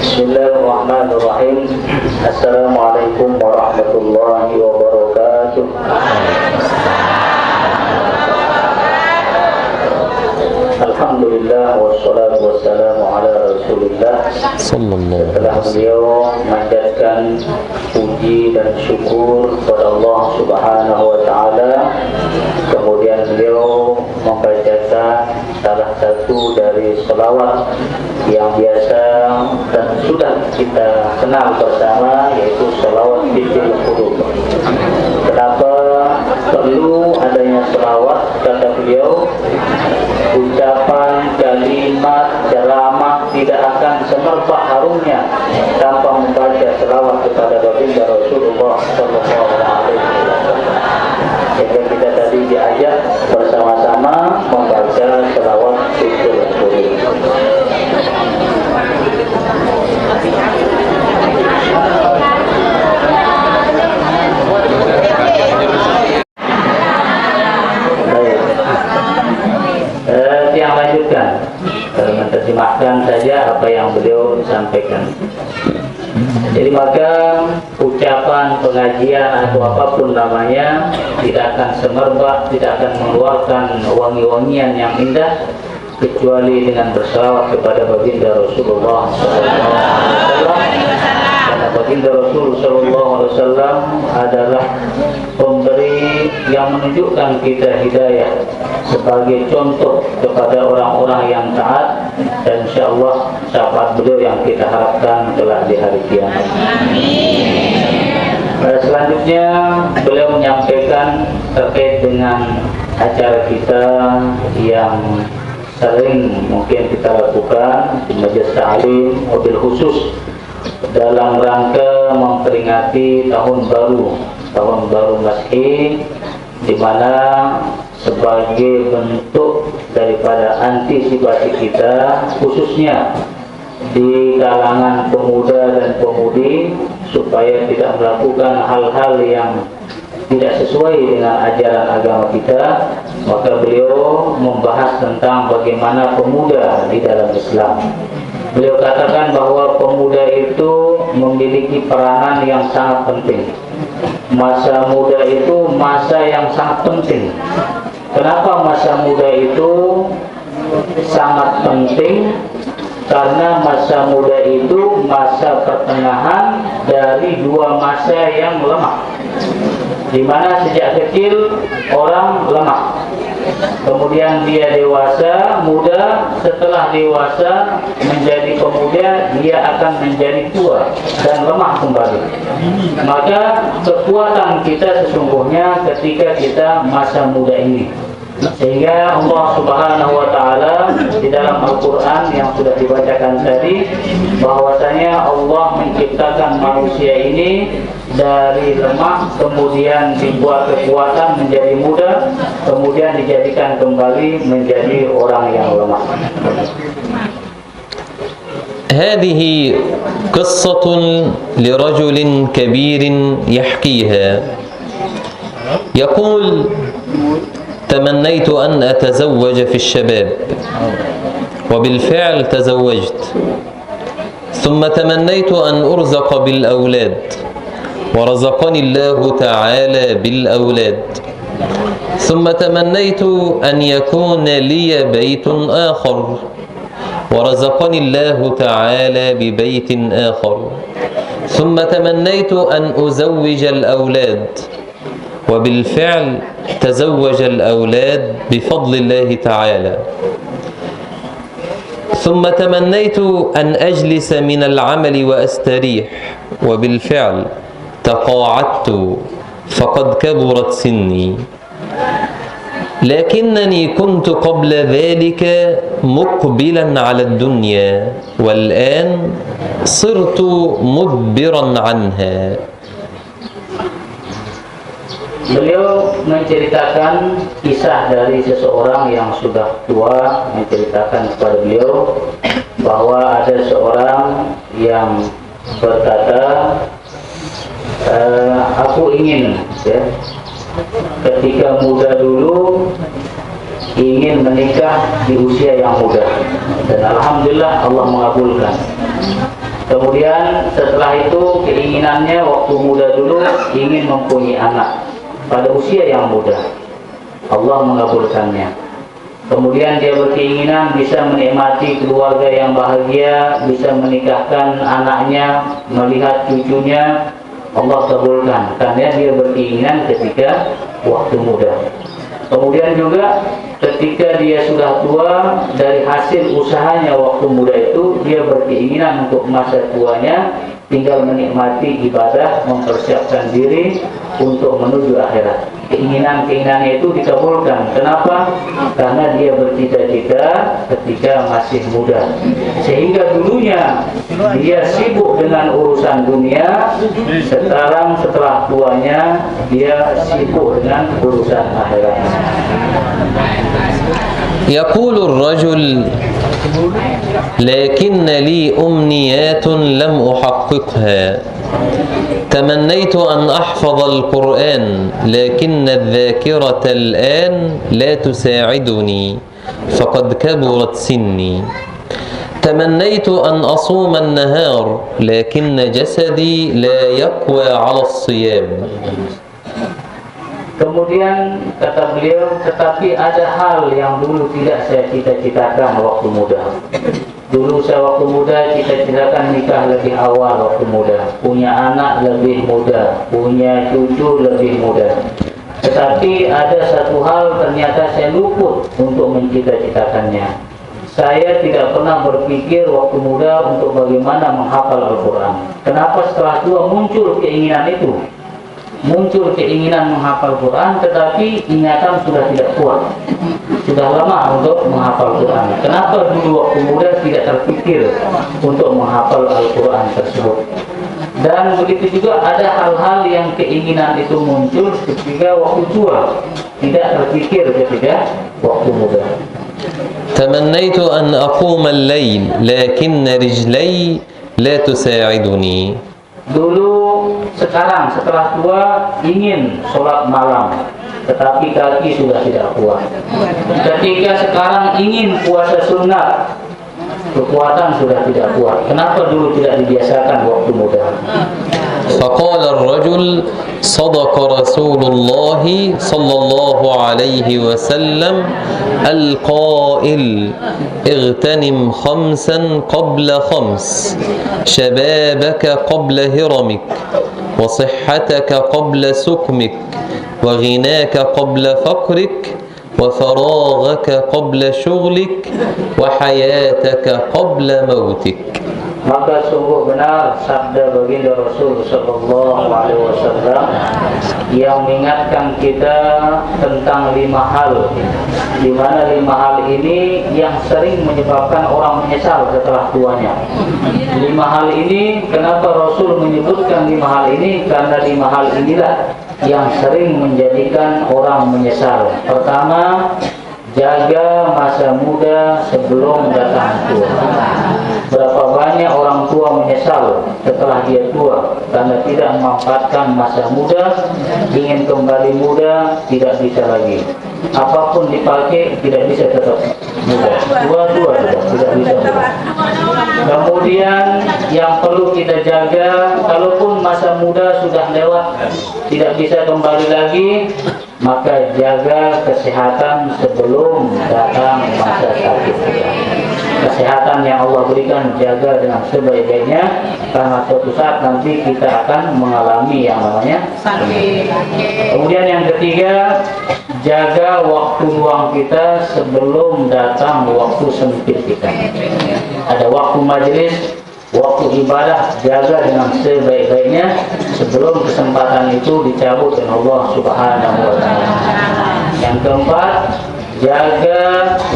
Bismillahirrahmanirrahim. Assalamualaikum warahmatullahi wabarakatuh. Alhamdulillah wassalatu wassalamu ala Rasulillah. Setelah beliau memanjatkan puji dan syukur kepada Allah Subhanahu wa taala, kemudian beliau membacakan salah satu dari selawat yang biasa dan sudah kita kenal bersama, yaitu selawat Fitrul Qulub. Kenapa perlu adanya selawat? Kata beliau, ucapan, kalimat, ceramah tidak akan semerbak harumnya tanpa membaca selawat kepada baginda Rasulullah sallallahu alaihi wasallam. Sehingga kita tadi diajak bersama-sama membaca selawat Fitrul Qulub. Yang lanjutkan, menerjemahkan saja apa yang beliau sampaikan. Jadi maka ucapan, pengajian atau apapun namanya tidak akan semerbak, tidak akan mengeluarkan wangi-wangian yang indah kecuali dengan berselawat kepada baginda Rasulullah SAW. Karena baginda Rasul SAW adalah pemberi yang menunjukkan kita hidayah sebagai contoh kepada orang-orang yang taat, dan insyaallah syafaat beliau yang kita harapkan kelak di hari kiamat. Selanjutnya beliau menyampaikan terkait dengan acara kita yang sering mungkin kita lakukan di Majelis Ta'lim, mobil khusus dalam rangka memperingati tahun baru Masehi, di mana sebagai bentuk daripada antisipasi kita khususnya di kalangan pemuda dan pemudi supaya tidak melakukan hal-hal yang tidak sesuai dengan ajaran agama kita, maka beliau membahas tentang bagaimana pemuda di dalam Islam. Beliau katakan bahwa pemuda itu memiliki peranan yang sangat penting. Masa muda itu masa yang sangat penting. Kenapa masa muda itu sangat penting? Karena masa muda itu masa pertengahan dari dua masa yang lemah, di mana sejak kecil orang lemah, kemudian dia dewasa, muda, setelah dewasa menjadi pemuda, dia akan menjadi tua dan lemah kembali. Maka kekuatan kita sesungguhnya ketika kita masa muda ini. Sehingga Allah Subhanahu wa taala di dalam Al-Qur'an yang sudah dibacakan tadi, bahwasanya Allah menciptakan manusia ini dari lemah, kemudian dibuat kekuatan menjadi muda, kemudian dijadikan kembali menjadi orang yang lemah. هذه قصة لرجل كبير يحكيها، يقول: تمنيت أن أتزوج في الشباب، وبالفعل تزوجت، ثم تمنيت أن أرزق بالأولاد، ورزقني الله تعالى بالأولاد، ثم تمنيت أن يكون لي بيت آخر، ورزقني الله تعالى ببيت آخر، ثم تمنيت أن أزوج الأولاد، وبالفعل تزوج الأولاد بفضل الله تعالى، ثم تمنيت أن أجلس من العمل وأستريح، وبالفعل تقاعدت فقد كبرت سني، لكنني كنت قبل ذلك مقبلا على الدنيا، والآن صرت مدبرا عنها. Beliau menceritakan kisah dari seseorang yang sudah tua, menceritakan kepada beliau bahwa ada seorang yang berkata, aku ingin ketika muda dulu ingin menikah di usia yang muda, dan alhamdulillah Allah mengabulkan. Kemudian setelah itu keinginannya waktu muda dulu ingin mempunyai anak pada usia yang muda. Allah mengabulkannya. Kemudian dia berkeinginan bisa menikmati keluarga yang bahagia, bisa menikahkan anaknya, melihat cucunya. Allah kabulkan karena dia berkeinginan ketika waktu muda. Kemudian juga ketika dia sudah tua, dari hasil usahanya waktu muda itu, dia berkeinginan untuk masa tuanya tinggal menikmati ibadah, mempersiapkan diri untuk menuju akhirat. Keinginan-keinginannya itu dikabulkan. Kenapa? Karena dia bercita-cita ketika masih muda. Sehingga dulunya dia sibuk dengan urusan dunia, sekarang setelah tuanya dia sibuk dengan urusan akhirat. يقول الرجل: لكن لي أمنيات لم أحققها. تمنيت أن أحفظ القرآن لكن الذاكرة الآن لا تساعدني فقد كبرت سني. تمنيت أن أصوم النهار لكن جسدي لا يقوى على الصيام. Kemudian kata beliau, tetapi ada hal yang dulu tidak saya cita-citakan waktu muda. Dulu saya waktu muda cita-citakan nikah lebih awal waktu muda, punya anak lebih muda, punya cucu lebih muda. Tetapi ada satu hal ternyata saya luput untuk mencita-citakannya. Saya tidak pernah berpikir waktu muda untuk bagaimana menghafal Al-Quran. Kenapa setelah tua muncul keinginan itu? Muncul keinginan menghafal Quran, tetapi ingatan sudah tidak kuat, sudah lama untuk menghafal Quran. Kenapa dulu waktu muda tidak terpikir untuk menghafal Al-Quran tersebut? Dan begitu juga ada hal-hal yang keinginan itu muncul ketika waktu tua, tidak terpikir ketika waktu muda. تمنيت أن أقوم الليل لكن رجلي لا تساعدني. Dulu, sekarang setelah tua ingin sholat malam, tetapi kaki sudah tidak kuat. Ketika sekarang ingin puasa sunat, kekuatan sudah tidak kuat. Kenapa dulu tidak dibiasakan waktu muda? فقال الرجل: صدق رسول الله صلى الله عليه وسلم القائل: اغتنم خمسا قبل خمس، شبابك قبل هرمك، وصحتك قبل سقمك، وغناك قبل فقرك، وفراغك قبل شغلك، وحياتك قبل موتك. Maka sungguh benar sabda baginda Rasul sallallahu alaihi wasallam yang mengingatkan kita tentang 5 hal, di mana 5 hal ini yang sering menyebabkan orang menyesal setelah tuanya. 5 hal ini, kenapa Rasul menyebutkan 5 hal ini? Karena 5 hal inilah yang sering menjadikan orang menyesal. Pertama, jaga masa muda sebelum datang tua. Berapa banyak orang tua menyesal setelah dia tua karena tidak memanfaatkan masa muda, ingin kembali muda, tidak bisa lagi. Apapun dipakai tidak bisa tetap muda. Tua-tua tidak bisa muda. Kemudian yang perlu kita jaga, kalaupun masa muda sudah lewat, tidak bisa kembali lagi, maka jaga kesehatan sebelum datang masa sakit kita. Kesehatan yang Allah berikan jaga dengan sebaik-baiknya, karena suatu saat nanti kita akan mengalami yang namanya sakit. Kemudian yang ketiga, jaga waktu luang kita sebelum datang waktu sempit kita. Ada waktu majelis, waktu ibadah, jaga dengan sebaik-baiknya sebelum kesempatan itu dicabut oleh Allah Subhanahu wa taala. Yang keempat, jaga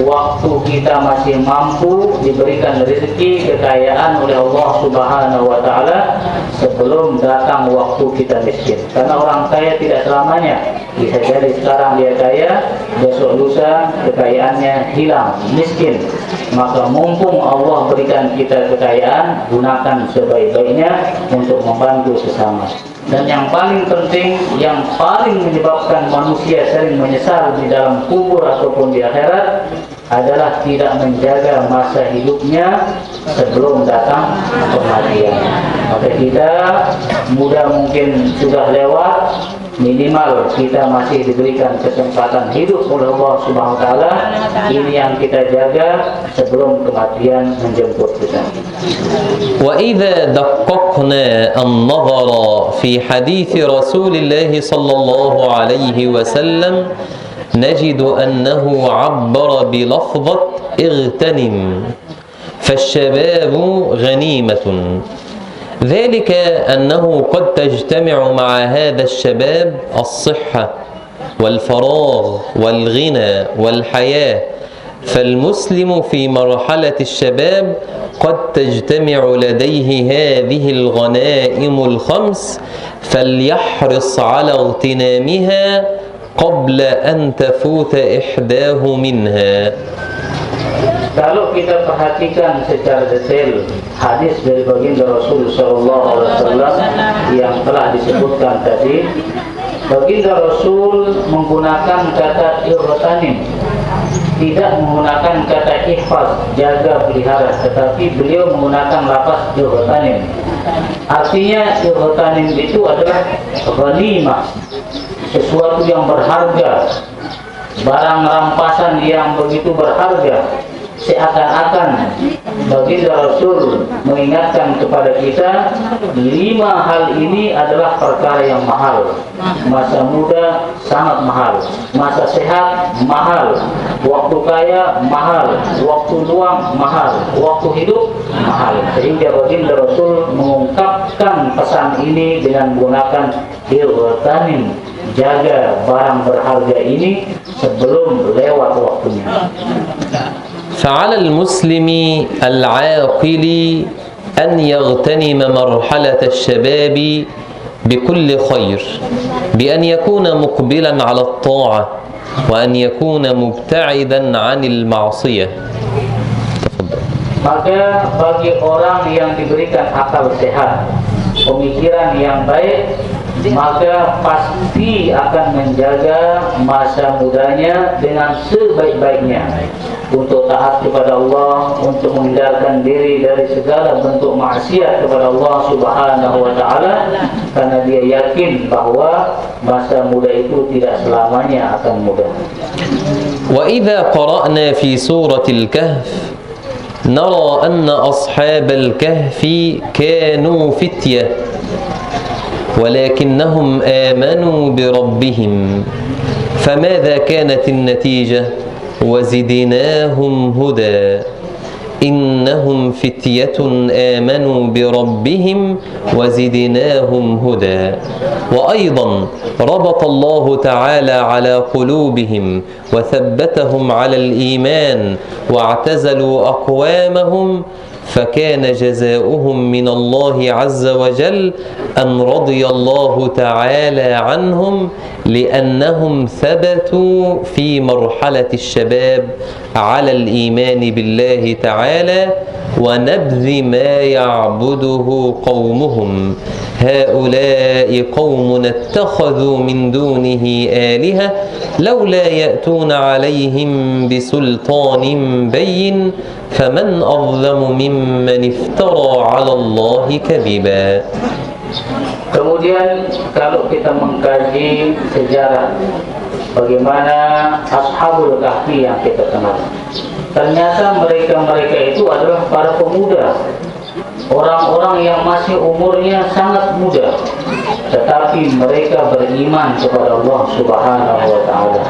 waktu kita masih mampu, diberikan rezeki, kekayaan oleh Allah Subhanahu wa taala sebelum datang waktu kita miskin. Karena orang kaya tidak selamanya. Bisa jadi sekarang dia kaya, besok lusa kekayaannya hilang, miskin. Maka mumpung Allah berikan kita kekayaan, gunakan sebaik-baiknya untuk membantu sesama. Dan yang paling penting, yang paling menyebabkan manusia sering menyesal di dalam kubur ataupun di akhirat, adalah tidak menjaga masa hidupnya sebelum datang kematian. Maka kita muda mungkin sudah lewat, minimal kita masih diberikan kesempatan hidup oleh Allah Subhanahu wa taala. Ini yang kita jaga sebelum kematian menjemput kita. وإذا دققنا النظر في حديث رسول الله صلى الله عليه وسلم نجد أنه عبر بلفظة اغتنم فالشباب غنيمة، ذلك أنه قد تجتمع مع هذا الشباب الصحة والفراغ والغنى والحياة، فالمسلم في مرحلة الشباب قد تجتمع لديه هذه الغنائم الخمس فليحرص على اغتنامها قبل أن تفوت إحداه منها. Kalau kita perhatikan secara detail hadis dari baginda Rasul SAW yang telah disebutkan tadi, baginda Rasul menggunakan kata irtanim, tidak menggunakan kata ihfaz, jaga pelihara, tetapi beliau menggunakan lafaz irtanim. Artinya irtanim itu adalah ghanimah, sesuatu yang berharga, barang rampasan yang begitu berharga. Seakan-akan baginda Rasul mengingatkan kepada kita 5 hal ini adalah perkara yang mahal. Masa muda sangat mahal, masa sehat mahal, waktu kaya mahal, waktu luang mahal, waktu hidup mahal. Sehingga baginda Rasul mengungkapkan pesan ini dengan menggunakan irtanim, jaga barang berharga ini sebelum lewat waktunya. فعلى المسلم العاقل أن يغتنم مرحلة الشباب بكل خير بأن يكون مقبلا على الطاعة وأن يكون مبتعدا عن المعصية. Maka bagi orang yang diberikan akal sehat, pemikiran yang baik, maka pasti akan menjaga masa mudanya dengan sebaik-baiknya untuk taat kepada Allah, untuk menghindarkan diri dari segala bentuk maksiat kepada Allah Subhanahu wa taala, karena dia yakin bahwa masa muda itu tidak selamanya akan mudah. وإذا قرأنا في سورة الكهف نرى أن أصحاب الكهف كانوا فتية ولكنهم آمنوا بربهم، فماذا كانت النتيجة؟ وزدناهم هدى إنهم فتية آمنوا بربهم وزدناهم هدى. وأيضا ربط الله تعالى على قلوبهم وثبتهم على الإيمان واعتزلوا أقوامهم، فكان جزاؤهم من الله عز وجل أن رضي الله تعالى عنهم لأنهم ثبتوا في مرحلة الشباب على الإيمان بالله تعالى ونبذ ما يعبده قومهم. هؤلاء قوم اتخذوا من دونه آلهة لولا يأتون عليهم بسلطان بين فمن أظلم ممن افترى على الله كذبا. Kemudian kalau kita mengkaji sejarah bagaimana Ashabul Kahfi yang kita kenal, ternyata mereka itu adalah para pemuda, orang-orang yang masih umurnya sangat muda, tetapi mereka beriman kepada Allah Subhanahu wa taala.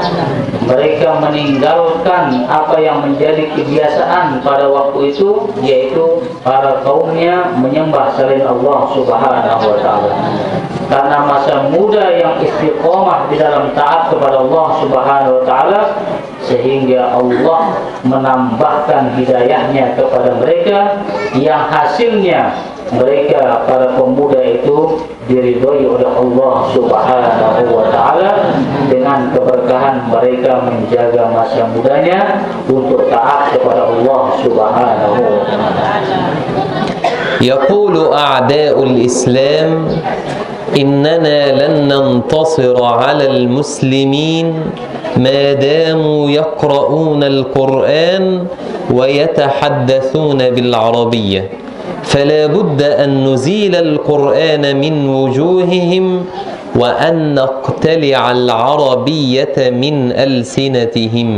Mereka meninggalkan apa yang menjadi kebiasaan pada waktu itu, yaitu para kaumnya menyembah selain Allah Subhanahu wa taala. Karena masa muda yang istiqomah di dalam taat kepada Allah Subhanahu wa taala, sehingga Allah menambahkan hidayahnya kepada mereka, yang hasilnya mereka para pemuda itu diridhoi oleh Allah Subhanahu wa taala dengan keberkahan mereka menjaga masa mudanya untuk taat kepada Allah Subhanahu wa taala. يقول أعداء الإسلام إننا لن ننتصر على المسلمين ما داموا يقرؤون القرآن ويتحدثون بالعربية، فلا بد أن نزيل القرآن من وجوههم وأن نقتلع العربية من ألسنتهم.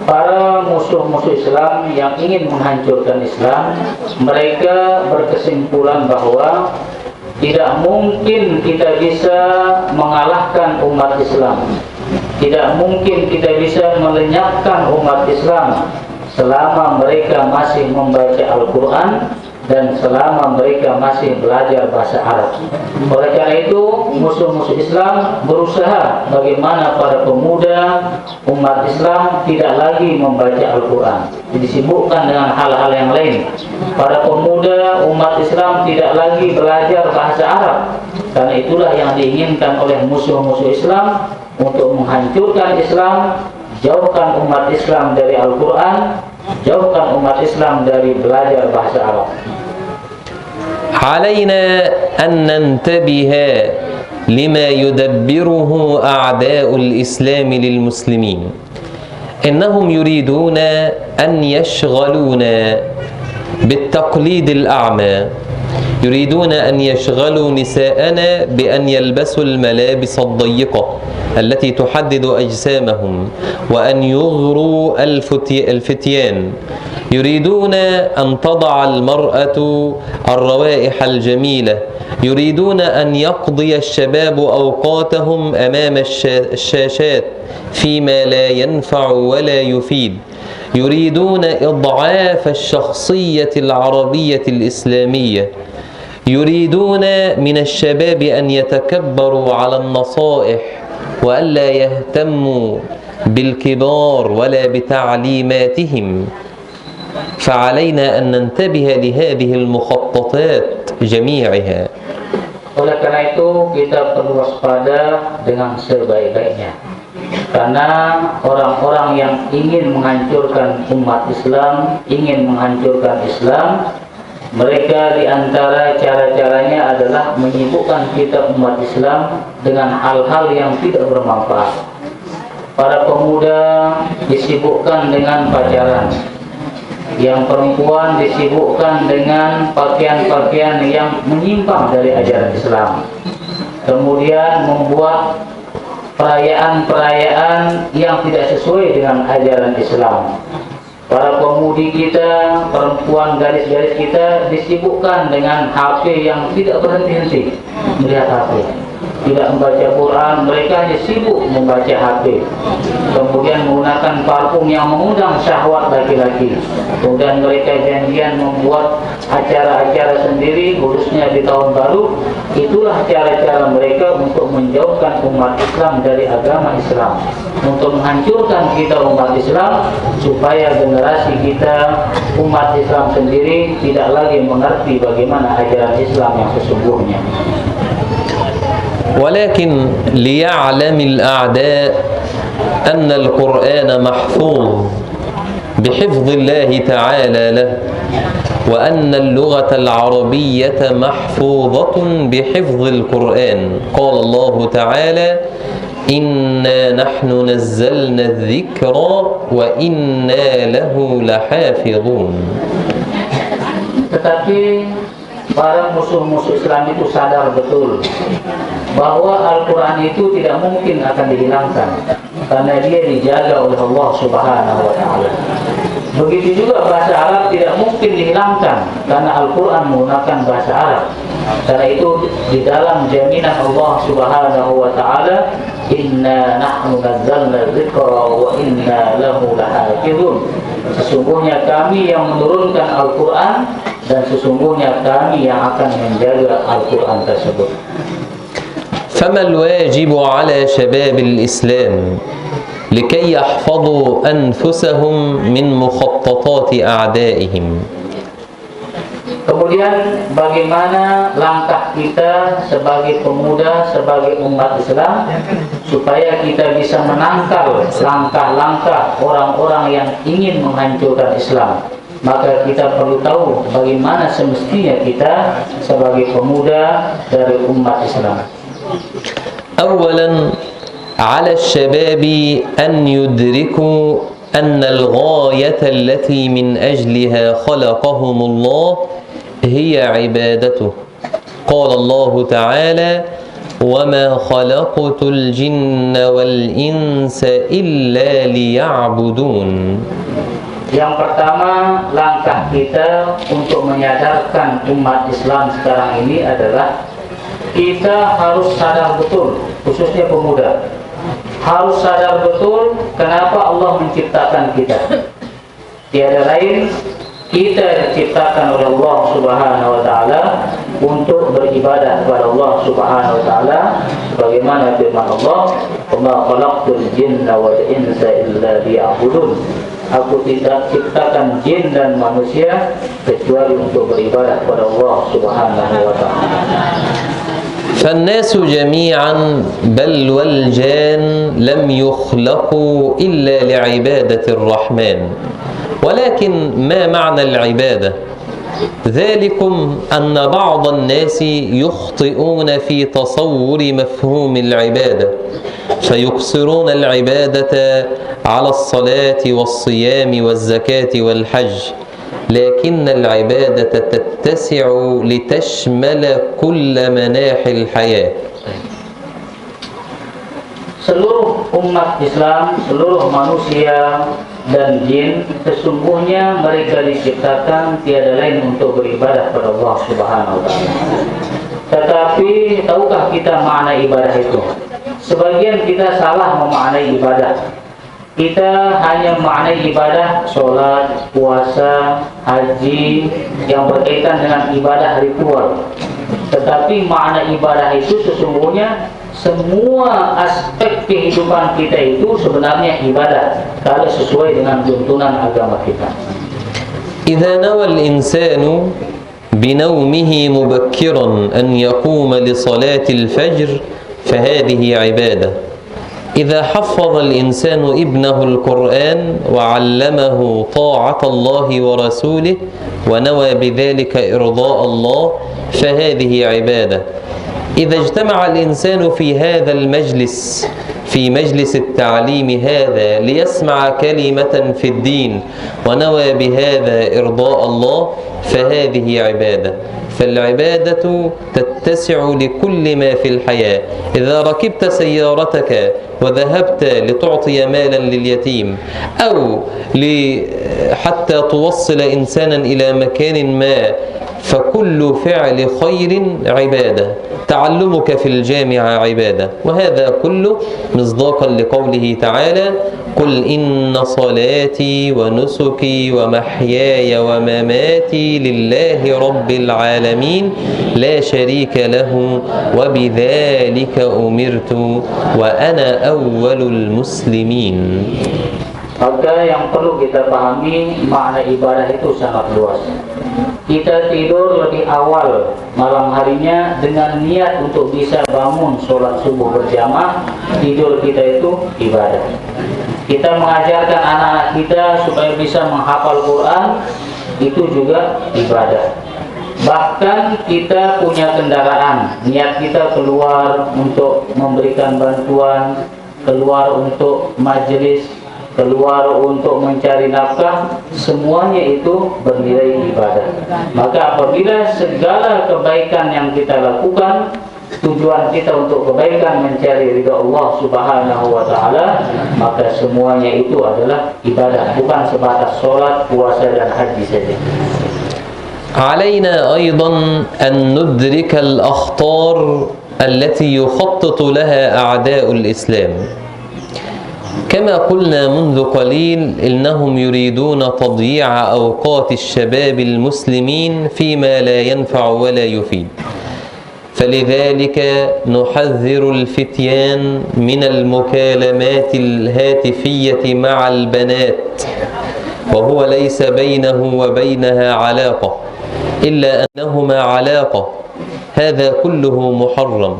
Para musuh-musuh Islam yang ingin menghancurkan Islam, mereka berkesimpulan bahwa tidak mungkin kita bisa mengalahkan umat Islam. Tidak mungkin kita bisa melenyapkan umat Islam selama mereka masih membaca Al-Quran dan selama mereka masih belajar bahasa Arab. Oleh karena itu, musuh-musuh Islam berusaha bagaimana para pemuda umat Islam tidak lagi membaca Al-Quran, disibukkan dengan hal-hal yang lain. Para pemuda umat Islam tidak lagi belajar bahasa Arab, karena itulah yang diinginkan oleh musuh-musuh Islam untuk menghancurkan Islam, jauhkan umat Islam dari Al-Quran, jauhkan umat Islam dari belajar bahasa Arab. علينا أن ننتبه لما يدبره أعداء الإسلام للمسلمين. إنهم يريدون أن يشغلونا بالتقليد الأعمى، يريدون أن يشغلوا نساءنا بأن يلبسوا الملابس الضيقة التي تحدد أجسامهم، وأن يغروا الفتيان، يريدون أن تضع المرأة الروائح الجميلة، يريدون أن يقضي الشباب أوقاتهم أمام الشاشات فيما لا ينفع ولا يفيد، يريدون إضعاف الشخصية العربية الإسلامية، يريدون من الشباب أن يتكبروا على النصائح وألا يهتموا بالكبار ولا بتعليماتهم. فعلينا أن ننتبه لهذه المخططات جميعها. Oleh karena itu kita perlu waspada dengan sebaik-baiknya, karena orang-orang yang ingin menghancurkan umat Islam, ingin menghancurkan Islam, mereka diantara cara-caranya adalah menyibukkan kita umat Islam dengan hal-hal yang tidak bermanfaat. Para pemuda disibukkan dengan pacaran, yang perempuan disibukkan dengan pakaian-pakaian yang menyimpang dari ajaran Islam, kemudian membuat perayaan-perayaan yang tidak sesuai dengan ajaran Islam. Para pemudi kita, perempuan gadis-gadis kita disibukkan dengan HP yang tidak berhenti-henti melihat HP, tidak membaca Quran, mereka hanya sibuk membaca HP. Kemudian menggunakan parfum yang mengundang syahwat laki-laki. Kemudian mereka janjian membuat acara-acara sendiri, khususnya di tahun baru. Itulah cara-cara mereka untuk menjauhkan umat Islam dari agama Islam, untuk menghancurkan kita umat Islam, supaya generasi kita umat Islam sendiri tidak lagi mengerti bagaimana ajaran Islam yang sesungguhnya. ولكن ليعلم الأعداء أن القرآن محفوظ بحفظ الله تعالى له، وأن اللغة العربية محفوظة بحفظ القرآن. قال الله تعالى: إنا نحن نزلنا الذكر وإنا له لحافظون. Tetapi para musuh-musuh Islam itu sadar betul bahwa Al-Quran itu tidak mungkin akan dihilangkan, karena dia dijaga oleh Allah Subhanahu wa Ta'ala. Begitu juga bahasa Arab tidak mungkin dihilangkan, karena Al-Quran menggunakan bahasa Arab. Karena itu di dalam jaminan Allah Subhanahu wa Ta'ala, Inna nahnu nazzalna dzikra wa inna lahu lahafizun. Sesungguhnya kami yang menurunkan Al-Quran, dan sesungguhnya kami yang akan menjaga Al-Quran tersebut. فما الواجب على شباب الإسلام لكي يحفظوا أنفسهم من مخططات أعدائهم؟ Kemudian bagaimana langkah kita sebagai pemuda, sebagai umat Islam, supaya kita bisa menangkal langkah-langkah orang-orang yang ingin menghancurkan Islam. Maka kita perlu tahu bagaimana semestinya kita sebagai pemuda dari umat Islam. أولا على الشباب أن يدركوا أن الغاية التي من أجلها خلقهم الله هي عبادته. قال الله تعالى: وما خلقت الجن والإنس إلا ليعبدون. Yang pertama, langkah kita untuk menyadarkan umat Islam sekarang ini adalah kita harus sadar betul, khususnya pemuda, harus sadar betul kenapa Allah menciptakan kita. Tiada lain, kita diciptakan oleh Allah Subhanahu wa taala untuk beribadah kepada Allah Subhanahu wa taala, sebagaimana firman Allah, "Wa ma khalaqtul jinna wal insa illa liya'budun." Aku tidak ciptakan jin dan manusia kecuali untuk beribadah kepada Allah Subhanahu wa taala. فالناس جميعا بل والجان لم يخلقوا إلا لعبادة الرحمن. ولكن ما معنى العبادة؟ ذلكم أن بعض الناس يخطئون في تصور مفهوم العبادة، فيقصرون العبادة على الصلاة والصيام والزكاة والحج، لكن العبادة تتسع لتشمل كل مناحي الحياة. Seluruh umat Islam, seluruh manusia dan jin, sesungguhnya mereka diciptakan tiada lain untuk beribadah kepada Allah Subhanahu wa taala. Tetapi tahukah kita makna ibadah itu? Sebagian kita salah memaknai ibadah. Kita hanya memaknai ibadah sholat, puasa, haji yang berkaitan dengan ibadah ritual. Tetapi makna ibadah itu sesungguhnya semua aspek kehidupan kita itu sebenarnya ibadah kalau sesuai dengan tuntunan agama kita. إذا نوى الإنسان بنومه مبكرا أن يقوم لصلاة الفجر فهذه عبادة. إذا حفظ الإنسان ابنه القرآن وعلمه طاعة الله ورسوله ونوى بذلك إرضاء الله فهذه عبادة. إذا اجتمع الإنسان في هذا المجلس، في مجلس التعليم هذا، ليسمع كلمة في الدين ونوى بهذا إرضاء الله فهذه عبادة. فالعبادة تتسع لكل ما في الحياة. إذا ركبت سيارتك وذهبت لتعطي مالا لليتيم أو حتى توصل إنسانا إلى مكان ما، فكل فعل خير عبادة. تعلمك في الجامعة عبادة. وهذا كله مصداقا لقوله تعالى: قل إن صلاتي ونسكي ومحياي ومماتي لله رب العالمين لا شريك له وبذلك أمرت وأنا أول المسلمين. Maka yang perlu kita pahami, makna ibadah itu sangat luas. Kita tidur lebih awal malam harinya dengan niat untuk bisa bangun sholat subuh berjamaah, tidur kita itu ibadah. Kita mengajarkan anak-anak kita supaya bisa menghafal Quran, itu juga ibadah. Bahkan kita punya kendaraan, niat kita keluar untuk memberikan bantuan, keluar untuk majelis, keluar untuk mencari nafkah, semuanya itu bernilai ibadah. Maka apabila segala kebaikan yang kita lakukan, tujuan kita untuk kebaikan mencari ridha Allah Subhanahu wa taala, maka semuanya itu adalah ibadah, bukan sebatas sholat, puasa dan haji saja. علينا أيضا أن ندرك الأخطار التي يخطط لها أعداء الإسلام. كما قلنا منذ قليل إنهم يريدون تضييع أوقات الشباب المسلمين فيما لا ينفع ولا يفيد. فلذلك نحذر الفتيان من المكالمات الهاتفية مع البنات، وهو ليس بينه وبينها علاقة إلا أنهما علاقة، هذا كله محرم.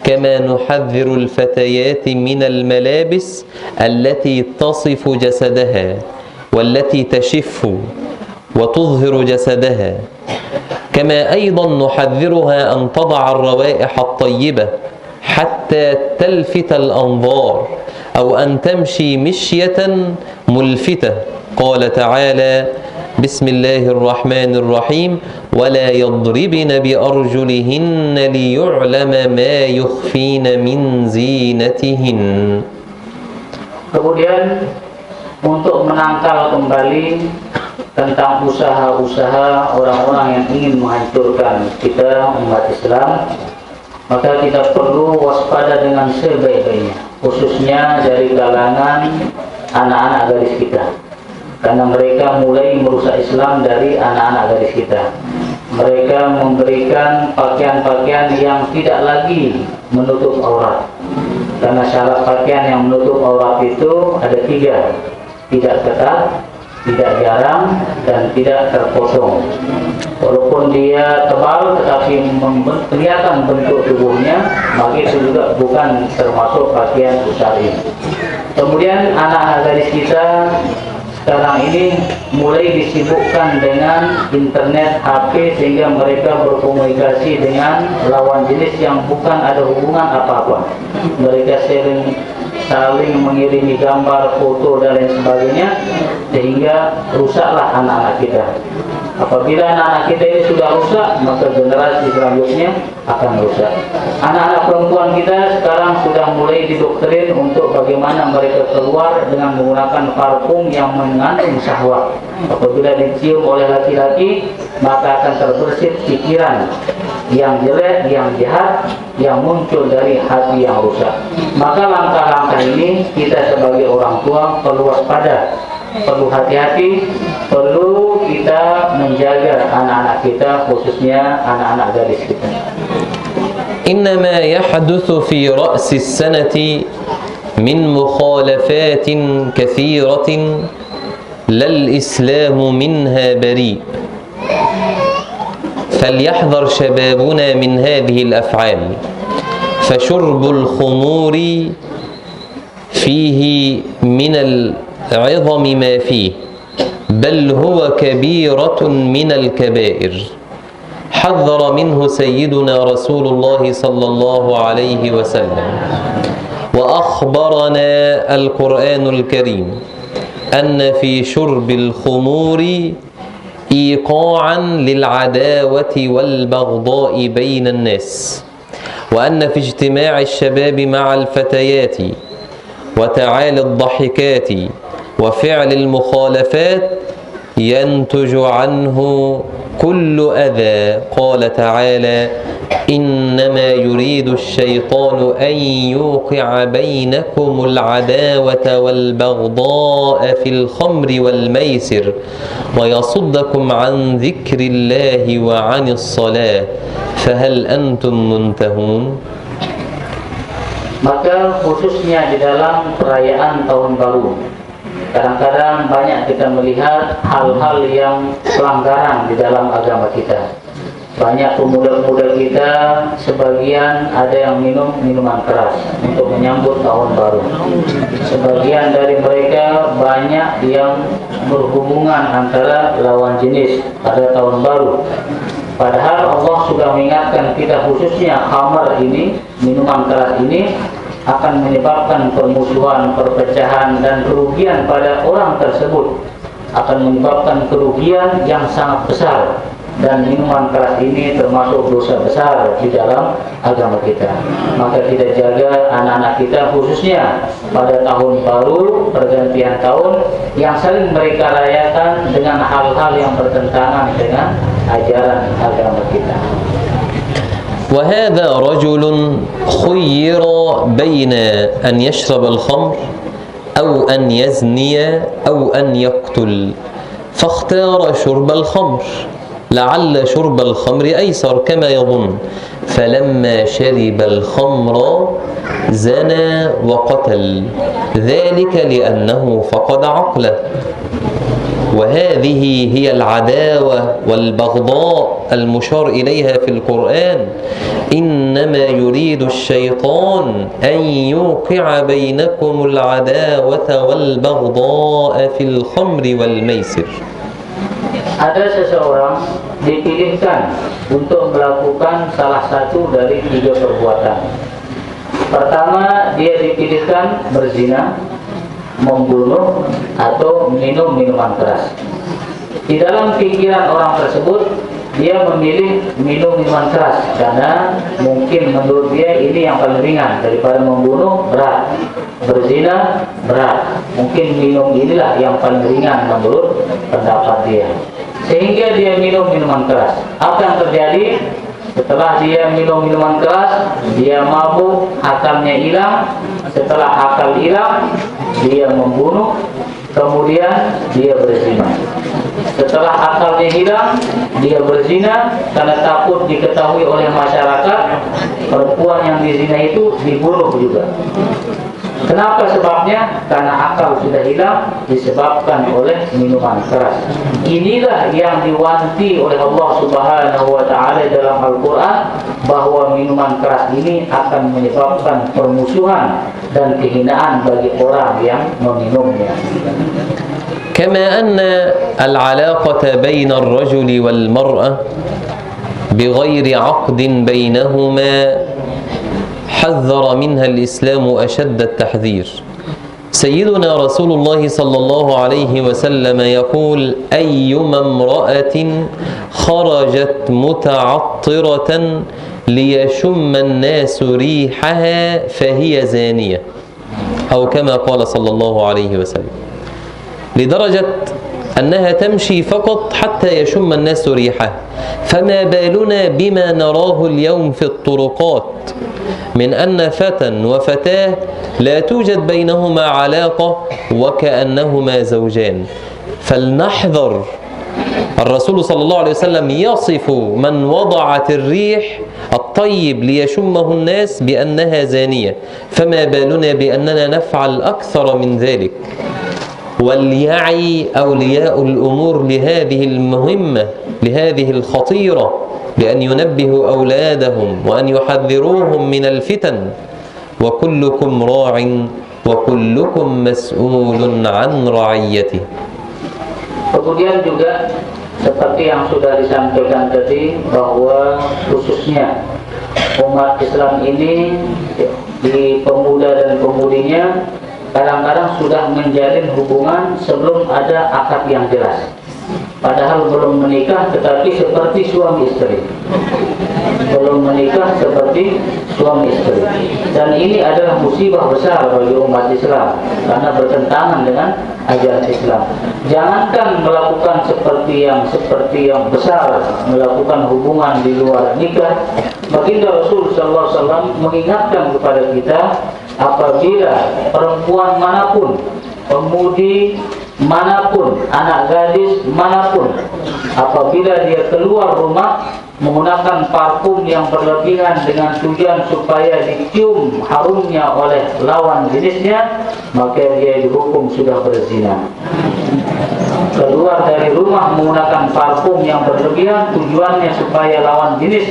كما نحذر الفتيات من الملابس التي تصف جسدها والتي تشف وتظهر جسدها. كما أيضا نحذرها أن تضع الروائح الطيبة حتى تلفت الأنظار أو أن تمشي مشية ملفتة. قال تعالى: بسم الله الرحمن الرحيم: ولا يضربن بأرجلهن ليعلم ما يخفين من زينتهن. Kemudian untuk menangkal kembali tentang usaha-usaha orang-orang yang ingin menghancurkan kita umat Islam, maka kita perlu waspada dengan sebaik-baiknya, khususnya dari kalangan anak-anak gadis kita, karena mereka mulai merusak Islam dari anak-anak gadis kita. Mereka memberikan pakaian-pakaian yang tidak lagi menutup aurat, karena syarat pakaian yang menutup aurat itu ada 3: tidak ketat, tidak jarang, dan tidak terpotong. Walaupun dia tebal tetapi kelihatan bentuk tubuhnya, maka itu juga bukan termasuk pakaian syar'i. Kemudian anak-anak gadis kita sekarang ini mulai disibukkan dengan internet, HP, sehingga mereka berkomunikasi dengan lawan jenis yang bukan ada hubungan apa-apa. Mereka saling mengirimi gambar, foto, dan lain sebagainya, sehingga rusaklah anak-anak kita. Apabila anak-anak kita ini sudah rusak, maka generasi selanjutnya akan rusak. Anak-anak perempuan kita sekarang sudah mulai didoktrin untuk bagaimana mereka keluar dengan menggunakan parfum yang mengandung syahwat. Apabila dicium oleh laki-laki, maka akan terbersit pikiran yang jelek, yang jahat, yang muncul dari hati yang rusak. Maka langkah-langkah ini kita sebagai orang tua perlu waspada, perlu hati-hati, perlu kita menjaga anak-anak kita, khususnya anak-anak gadis kita. إنما يحدث في رأس السنة من مخالفات كثيرة لا الإسلام منها بريء، فليحذر شبابنا من هذه الأفعال، فشرب الخمور فيه من العظم ما فيه، بل هو كبيرة من الكبائر، حذر منه سيدنا رسول الله صلى الله عليه وسلم. وأخبرنا القرآن الكريم أن في شرب الخمور إيقاعا للعداوة والبغضاء بين الناس، وأن في اجتماع الشباب مع الفتيات وتعالي الضحكات وفعل المخالفات ينتج عنه كل أذى. قال تعالى: إنما يريد الشيطان أن يوقع بينكم العداوة والبغضاء في الخمر والميسر ويصدكم عن ذكر الله وعن الصلاة فهل أنتم منتهون. Maka khususnya di dalam perayaan tahun baru, kadang-kadang banyak kita melihat hal-hal yang pelanggaran di dalam agama kita. Banyak pemuda-pemuda kita, sebagian ada yang minum minuman keras untuk menyambut tahun baru. Sebagian dari mereka banyak yang berhubungan antara lawan jenis pada tahun baru. Padahal Allah sudah mengingatkan kita, khususnya khamar ini, minuman keras ini akan menyebabkan permusuhan, perpecahan, dan kerugian pada orang tersebut. Akan menyebabkan kerugian yang sangat besar. Dan minuman keras ini termasuk dosa besar di dalam agama kita. Maka kita jaga anak-anak kita, khususnya pada tahun baru, pergantian tahun, yang sering mereka rayakan dengan hal-hal yang bertentangan dengan ajaran agama kita. وهذا رجل خير بين أن يشرب الخمر أو أن يزني أو أن يقتل، فاختار شرب الخمر لعل شرب الخمر أيسر كما يظن، فلما شرب الخمر زنى وقتل، ذلك لأنه فقد عقله. وهذه هي العداوة والبغضاء المشار إليها في القرآن: إنما يريد الشيطان أن يوقع بينكم العداوة والبغضاء في الخمر والميسر. Ada seseorang dipilihkan untuk melakukan salah satu dari 3 perbuatan. Pertama, dia dipilihkan berzina, membunuh, atau minum minuman keras. Di dalam pikiran orang tersebut, dia memilih minum minuman keras karena mungkin menurut dia ini yang paling ringan daripada membunuh berat, berzina berat. Mungkin minum inilah yang paling ringan menurut pendapat dia. Sehingga dia minum minuman keras. Apa yang terjadi? Setelah dia minum minuman keras, dia mabuk, akalnya hilang. Setelah akal hilang, dia membunuh, kemudian dia berzina. Setelah akalnya hilang, dia berzina karena takut diketahui oleh masyarakat. Perempuan yang dizina itu dibunuh juga. Kenapa sebabnya? Karena akal sudah hilang disebabkan oleh minuman keras. Inilah yang diwanti oleh Allah Subhanahu wa Ta'ala dalam Al-Quran, bahwa minuman keras ini akan menyebabkan permusuhan dan kehinaan bagi orang yang meminumnya. كما أن العلاقة بين الرجل والمرأة بغير عقد بينهما حذر منها الإسلام أشد التحذير. سيدنا رسول الله صلى الله عليه وسلم يقول: أيما امرأة خرجت متعطرة ليشم الناس ريحها فهي زانية، أو كما قال صلى الله عليه وسلم، لدرجة أنها تمشي فقط حتى يشم الناس ريحها. فما بالنا بما نراه اليوم في الطرقات من أن فتى وفتاة لا توجد بينهما علاقة وكأنهما زوجان. فلنحذر. الرسول صلى الله عليه وسلم يصف من وضعت الريح الطيب ليشمه الناس بأنها زانية، فما بالنا بأننا نفعل أكثر من ذلك. وليعي أولياء الأمور لهذه المهمة، لهذه الخطيرة، بأن ينبهوا أولادهم وأن يحذروهم من الفتن. وكلكم راع وكلكم مسؤول عن رعيته. Kemudian juga seperti yang sudah disampaikan tadi, bahwa khususnya umat Islam ini di pemuda dan pemudinya kadang-kadang sudah menjalin hubungan sebelum ada akad yang jelas. Padahal belum menikah tetapi seperti suami istri. Belum menikah seperti suami istri. Dan ini adalah musibah besar bagi umat Islam karena bertentangan dengan ajaran Islam. Jangankan melakukan seperti yang besar, melakukan hubungan di luar nikah. Baginda Rasul sallallahu alaihi wasallam mengingatkan kepada kita, apabila perempuan manapun, pemudi manapun, anak gadis manapun, apabila dia keluar rumah menggunakan parfum yang berlebihan dengan tujuan supaya dicium harumnya oleh lawan jenisnya, maka dia dihukum sudah berzina. Keluar dari rumah menggunakan parfum yang berlebihan, tujuannya supaya lawan jenis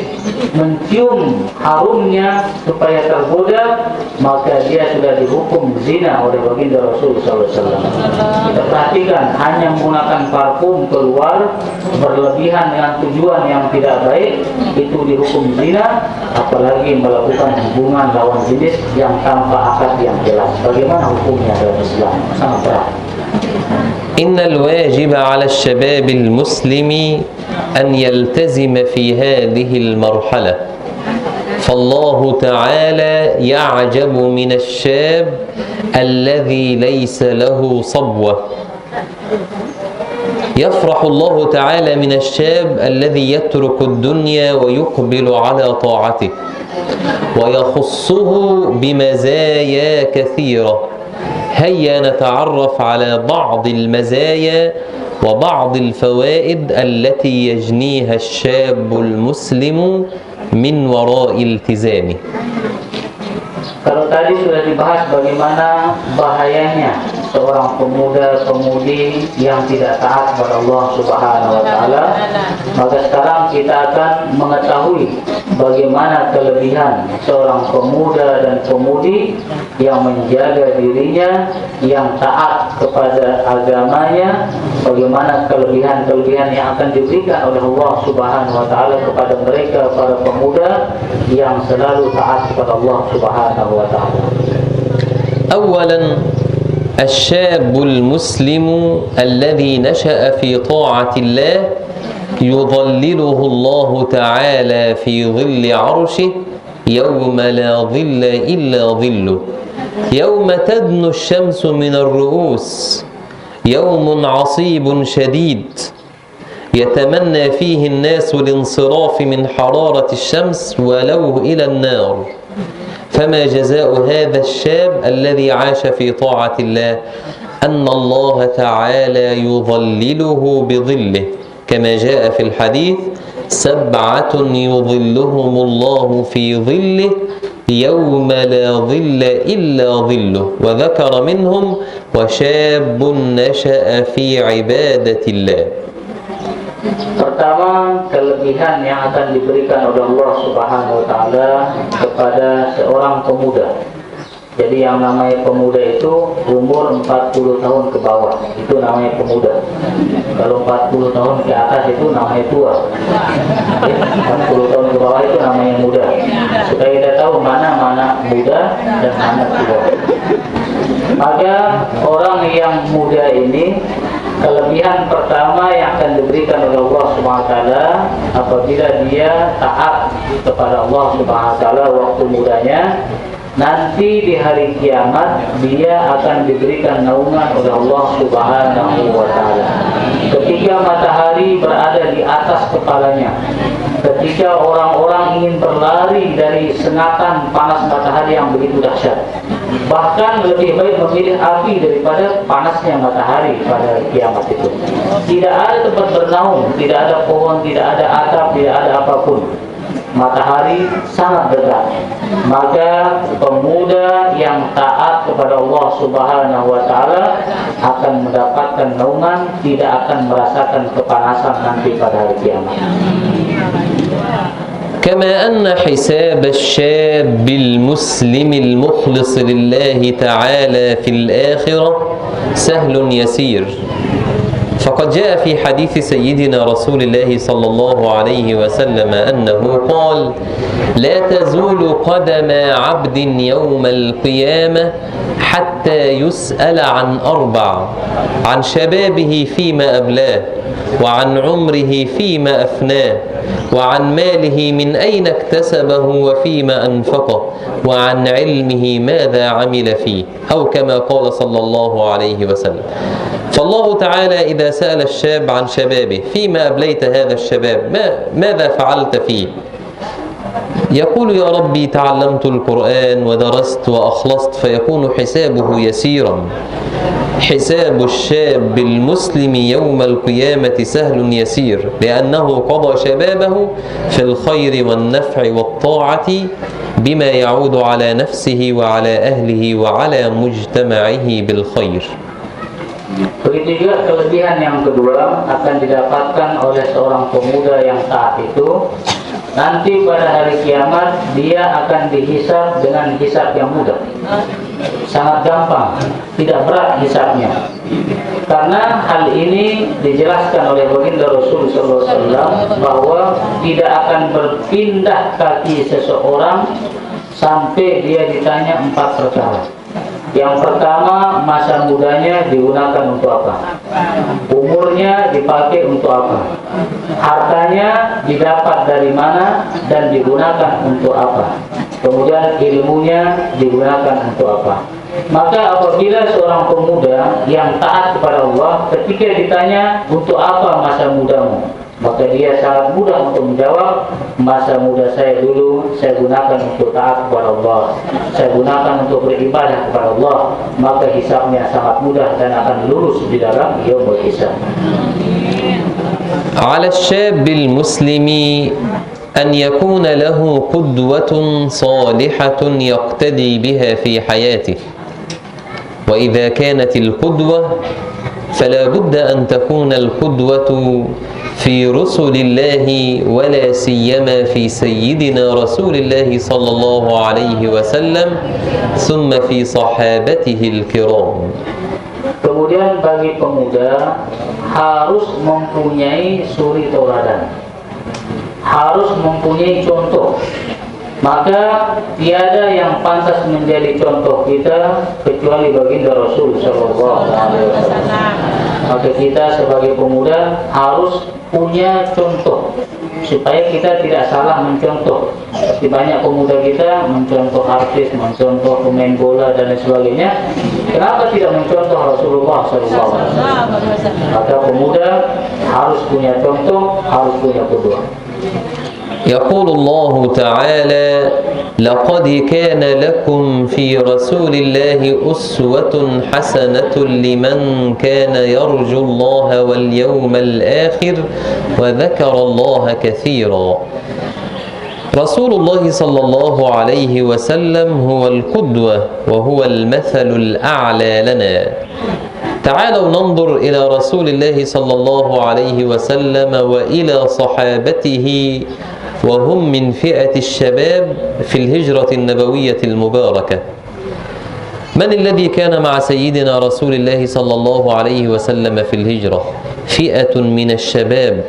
mencium harumnya supaya tergoda, maka dia sudah dihukum zina oleh baginda Rasul SAW. Kita perhatikan, hanya menggunakan parfum keluar berlebihan dengan tujuan yang tidak baik, itu dihukum zina, apalagi melakukan hubungan lawan jenis yang tanpa akad yang jelas. Bagaimana hukumnya dalam Islam? Sangat berat. إن الواجب على الشباب المسلم أن يلتزم في هذه المرحلة. فالله تعالى يعجب من الشاب الذي ليس له صبوة. يفرح الله تعالى من الشاب الذي يترك الدنيا ويقبل على طاعته، ويخصه بمزايا كثيرة. هيا نتعرف على بعض المزايا وبعض الفوائد التي يجنيها الشاب المسلم من وراء التزامه. Kalau tadi sudah dibahas bagaimana bahayanya seorang pemuda-pemudi yang tidak taat kepada Allah Subhanahu wa taala, maka sekarang kita akan mengetahui bagaimana kelebihan seorang pemuda dan pemudi yang menjaga dirinya, yang taat kepada agamanya, bagaimana kelebihan-kelebihan yang akan diberikan oleh Allah Subhanahu wa taala kepada mereka para pemuda yang selalu taat kepada Allah Subhanahu wa taala. أولا الشاب المسلم الذي نشأ في طاعة الله يظلله الله تعالى في ظل عرشه يوم لا ظل إلا ظله يوم تدنو الشمس من الرؤوس يوم عصيب شديد يتمنى فيه الناس الانصراف من حرارة الشمس ولو إلى النار. فما جزاء هذا الشاب الذي عاش في طاعة الله؟ أن الله تعالى يظلله بظله كما جاء في الحديث: 7 يظلهم الله في ظله يوم لا ظل إلا ظله، وذكر منهم: وشاب نشأ في عبادة الله. Pertama, kelebihan yang akan diberikan oleh Allah Subhanahu wa taala kepada seorang pemuda. Jadi yang namanya pemuda itu umur 40 tahun ke bawah, itu namanya pemuda. Kalau 40 tahun ke atas itu namanya tua. 40 tahun ke bawah itu namanya muda. Supaya kita tahu mana muda dan mana tua. Maka orang yang muda ini, kelebihan pertama yang akan diberikan oleh Allah Subhanahu wa taala apabila dia taat kepada Allah Subhanahu wa taala waktu mudanya, nanti di hari kiamat dia akan diberikan naungan oleh Allah Subhanahu wa taala. Ketika matahari berada di atas kepalanya, ketika orang-orang ingin berlari dari sengatan panas matahari yang begitu dahsyat, bahkan lebih baik memilih api daripada panasnya matahari pada kiamat itu. Tidak ada tempat bernaung, tidak ada pohon, tidak ada atap, tidak ada apapun. Matahari sangat dekat. Maka pemuda yang taat kepada Allah Subhanahu wa taala akan mendapatkan naungan, tidak akan merasakan kepanasan nanti pada hari kiamat. كما أن حساب الشاب المسلم المخلص لله تعالى في الآخرة سهل يسير، فقد جاء في حديث سيدنا رسول الله صلى الله عليه وسلم أنه قال: لا تزول قدم عبد يوم القيامة حتى يسأل عن 4: عن شبابه فيما أبلاه، وعن عمره فيما أفناه، وعن ماله من أين اكتسبه وفيما أنفقه، وعن علمه ماذا عمل فيه، أو كما قال صلى الله عليه وسلم. فالله تعالى إذا سأل الشاب عن شبابه: فيما أبليت هذا الشباب؟ ماذا فعلت فيه؟ يقول: يا ربي تعلمت القرآن ودرست وأخلصت، فيكون حسابه يسيرا. حساب الشاب المسلم يوم القيامة سهل يسير، لأنه قضى شبابه في الخير والنفع والطاعة بما يعود على نفسه وعلى أهله وعلى مجتمعه بالخير. Begitu juga kelebihan yang kedua akan didapatkan oleh seorang pemuda yang taat itu. Nanti pada hari kiamat dia akan dihisab dengan hisab yang mudah, sangat gampang, tidak berat hisabnya. Karena hal ini dijelaskan oleh baginda Rasul SAW bahwa tidak akan berpindah kaki seseorang sampai dia ditanya 4 perkara. Yang pertama, masa mudanya digunakan untuk apa? Umurnya dipakai untuk apa? Hartanya didapat dari mana dan digunakan untuk apa? Kemudian ilmunya digunakan untuk apa? Maka apabila seorang pemuda yang taat kepada Allah, ketika ditanya untuk apa masa mudamu, maka dia sangat mudah untuk menjawab, masa muda saya dulu saya gunakan untuk taat kepada Allah, saya gunakan untuk beribadah kepada Allah. Maka hisabnya sangat mudah dan akan lurus di dalam yaumul hisab. على الشاب المسلم أن يكون له قدوة صالحة يقتدي بها في حياته، وإذا كانت القدوة فلا بد أن تكون القدوة في رسل الله ولا سيما في سيدنا رسول الله صلى الله عليه وسلم ثم في صحابته الكرام. Kemudian bagi pemuda harus mempunyai suri tauladan, harus mempunyai contoh. Maka tiada yang pantas menjadi contoh kita kecuali baginda Rasul Sallallahu Alaihi Wasallam. Maka kita sebagai pemuda harus punya contoh supaya kita tidak salah mencontoh. Seperti banyak pemuda kita mencontoh artis, mencontoh pemain bola dan lain sebagainya. Kenapa tidak mencontoh Rasulullah Sallallahu Alaihi Wasallam? Maka pemuda harus punya contoh, harus punya qudwah. يقول الله تعالى: لقد كان لكم في رسول الله أسوة حسنة لمن كان يرجو الله واليوم الآخر وذكر الله كثيرا. رسول الله صلى الله عليه وسلم هو القدوة وهو المثل الأعلى لنا. تعالوا ننظر إلى رسول الله صلى الله عليه وسلم وإلى صحابته وهم من فئة الشباب في الهجرة النبوية المباركة. من الذي كان مع سيدنا رسول الله صلى الله عليه وسلم في الهجرة؟ فئة من الشباب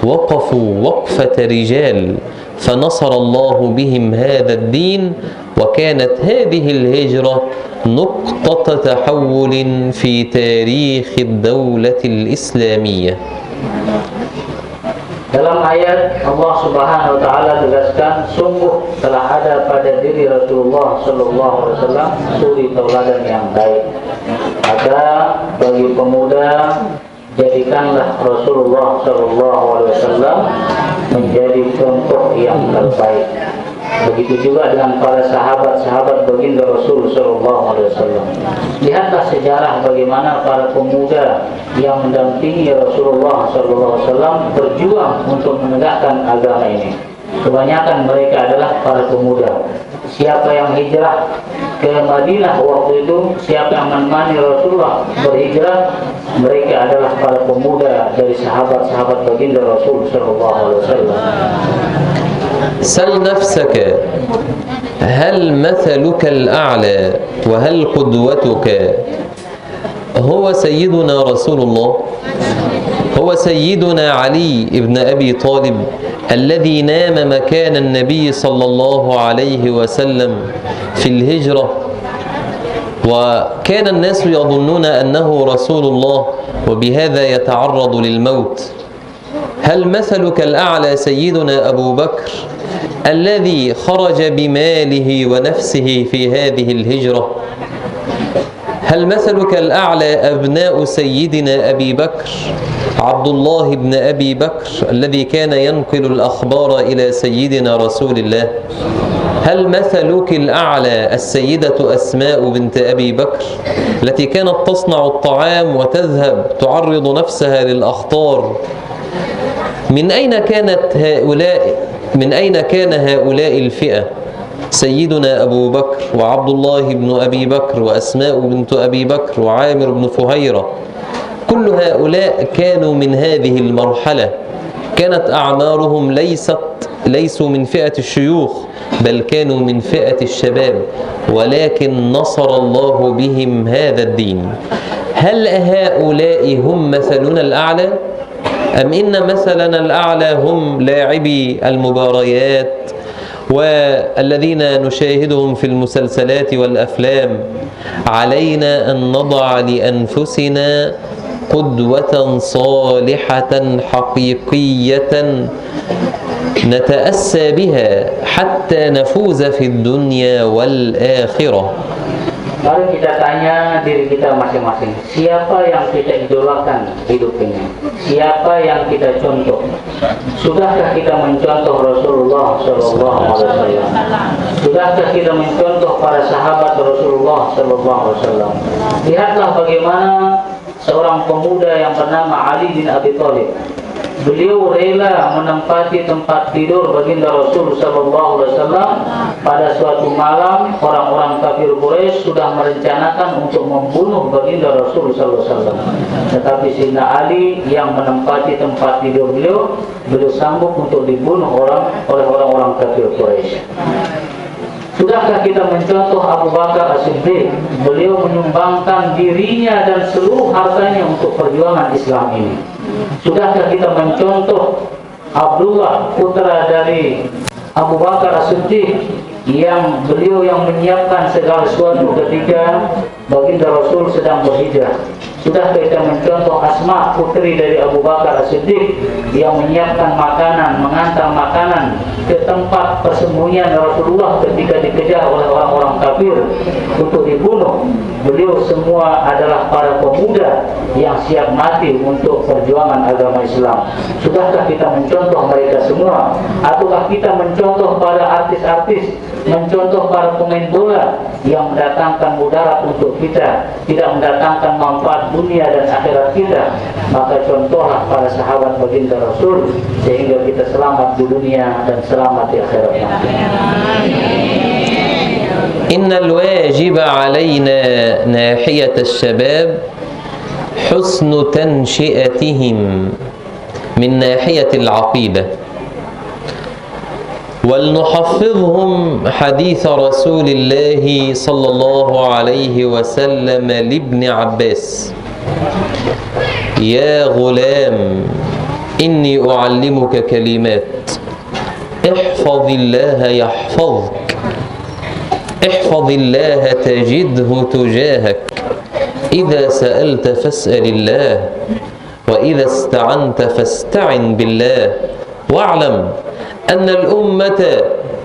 وقفوا وقفة رجال فنصر الله بهم هذا الدين، وكانت هذه الهجرة نقطة تحول في تاريخ الدولة الإسلامية. Dalam ayat Allah Subhanahu wa taala tegaskan, sungguh telah ada pada diri Rasulullah sallallahu alaihi wasallam suri tauladan yang baik. Maka bagi pemuda, jadikanlah Rasulullah sallallahu alaihi wasallam menjadi contoh yang terbaik. Begitu juga dengan para sahabat-sahabat baginda Rasul sallallahu alaihi wasallam. Lihatlah sejarah bagaimana para pemuda yang mendampingi Rasulullah sallallahu alaihi wasallam berjuang untuk menegakkan agama ini. Kebanyakan mereka adalah para pemuda. Siapa yang hijrah ke Madinah waktu itu, siapa yang menemani Rasulullah berhijrah, mereka adalah para pemuda dari sahabat-sahabat baginda Rasul sallallahu alaihi wasallam. سل نفسك، هل مثلك الأعلى وهل قدوتك هو سيدنا رسول الله؟ هو سيدنا علي بن أبي طالب الذي نام مكان النبي صلى الله عليه وسلم في الهجرة، وكان الناس يظنون أنه رسول الله وبهذا يتعرض للموت. هل مثلك الأعلى سيدنا أبو بكر الذي خرج بماله ونفسه في هذه الهجرة؟ هل مثلك الأعلى أبناء سيدنا أبي بكر عبد الله بن أبي بكر الذي كان ينقل الأخبار إلى سيدنا رسول الله؟ هل مثلك الأعلى السيدة أسماء بنت أبي بكر التي كانت تصنع الطعام وتذهب تعرض نفسها للأخطار؟ من أين كان هؤلاء الفئة؟ سيدنا أبو بكر وعبد الله بن أبي بكر وأسماء بنت أبي بكر وعامر بن فهيرة، كل هؤلاء كانوا من هذه المرحلة. كانت أعمارهم ليسوا من فئة الشيوخ، بل كانوا من فئة الشباب، ولكن نصر الله بهم هذا الدين. هل هؤلاء هم مثلنا الأعلى؟ أم إن مثلنا الأعلى هم لاعبي المباريات والذين نشاهدهم في المسلسلات والأفلام؟ علينا أن نضع لأنفسنا قدوة صالحة حقيقية نتأسى بها حتى نفوز في الدنيا والآخرة. Mari kita tanya diri kita masing-masing, siapa yang kita idolakan hidup ini? Siapa yang kita contoh? Sudahkah kita mencontoh Rasulullah sallallahu alaihi wasallam? Sudahkah kita mencontoh para sahabat Rasulullah sallallahu alaihi wasallam? Lihatlah bagaimana seorang pemuda yang bernama Ali bin Abi Thalib. beliau rela menempati tempat tidur baginda Rasul sallallahu alaihi wasallam. Pada suatu malam orang-orang kafir Quraisy sudah merencanakan untuk membunuh baginda Rasul sallallahu alaihi wasallam. Tetapi Sayyidina Ali yang menempati tempat tidur beliau sanggup untuk dibunuh oleh orang-orang kafir Quraisy. Sudahkah kita mencontoh Abu Bakar As-Siddiq? Beliau menyumbangkan dirinya dan seluruh hartanya untuk perjuangan Islam ini. Sudahkah kita mencontoh Abdullah, putra dari Abu Bakar As-Siddiq, yang beliau yang menyiapkan segala sesuatu ketika baginda Rasul sedang berhijrah? Sudah kita mencontoh Asma, putri dari Abu Bakar As-Siddiq, yang menyiapkan makanan, mengantar makanan ke tempat persembunyian Rasulullah ketika dikejar oleh orang-orang kafir untuk dibunuh. Beliau semua adalah para pemuda yang siap mati untuk perjuangan agama Islam. Sudahkah kita mencontoh mereka semua? Ataukah kita mencontoh para artis-artis, mencontoh para pemain bola yang mendatangkan mudarat untuk kita, tidak mendatangkan manfaat dunia dan akhirat kita? Maka contohlah para sahabat baginda Rasul sehingga kita selamat di dunia dan selamat di akhirat nanti. إن الواجب علينا ناحية الشباب حسن تنشئتهم من ناحية العقيدة، ولنحفظهم حديث رسول الله صلى الله عليه وسلم لابن عباس: يا غلام إني أعلمك كلمات احفظ الله يحفظك، احفظ الله تجده تجاهك، إذا سألت فاسأل الله، وإذا استعنت فاستعن بالله، واعلم أن الأمة